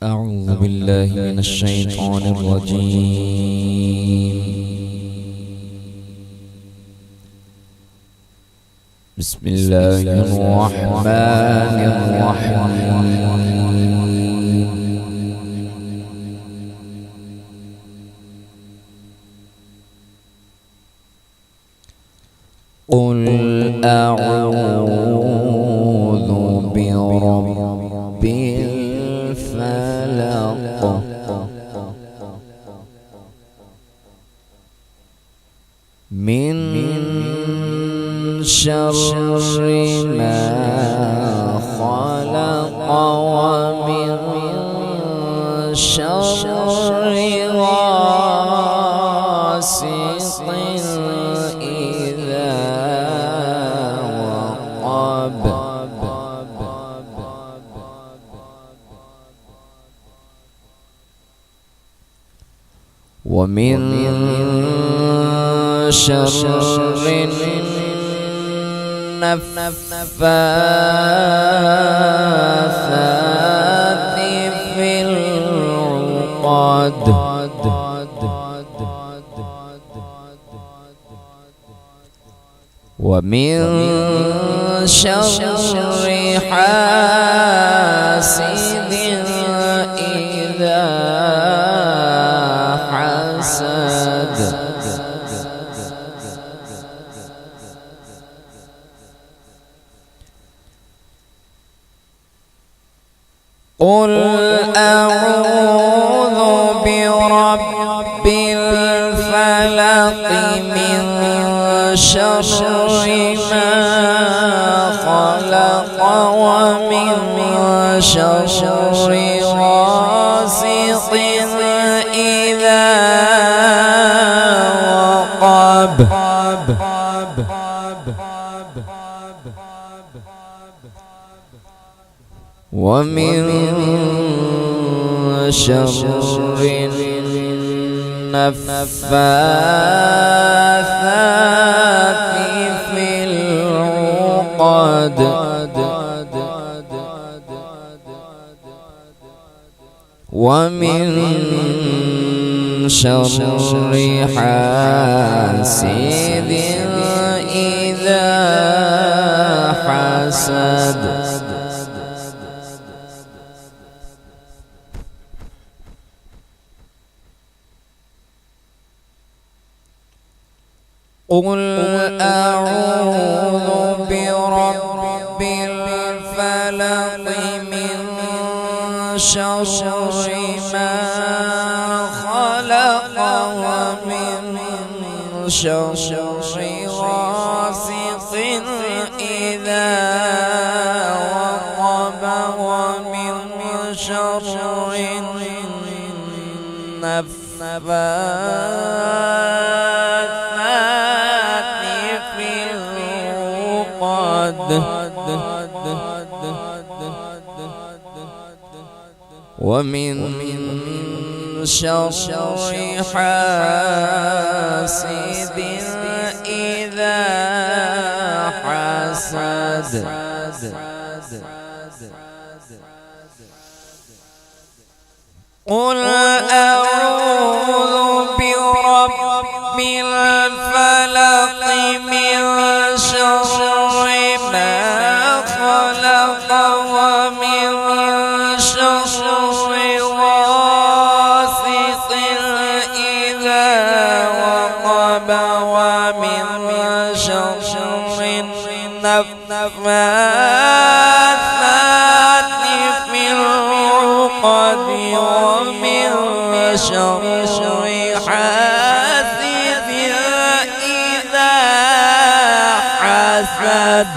أعوذ بالله من الشيطان الرجيم. بسم الله الرحمن الرحيم. قل أعوذ برب الفلق من شر ما خلق ومن شر غاسق إذا وقب ومن شر النفاثات في العقد ومن شر حاسد إذا حسد قل أعوذ برب الفلق من شر ما خلق ومن شر غاسق إذا وقب ومن شر النفاثات في العقد ومن شر حاسد إذا حسد قل أعوذ برب الفلق من شر ما خلق ومن شر غاسق إذا وقب ومن شر النفاثات في العقد ومن شر حاسد إذا حسد قل أعوذ برب الفلق من شر ما خلق ومن شر غاسق إذا وقب ومن شر النفاثات في العقد ومن شر حاسد إذا حسد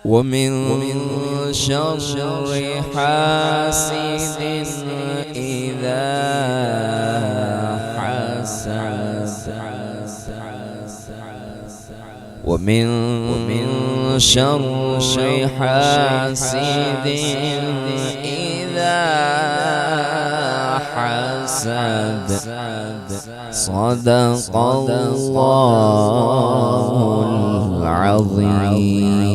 ومن شر حاسد إذا حسد ومن شر حاسد إذا حسد صدق الله العظيم.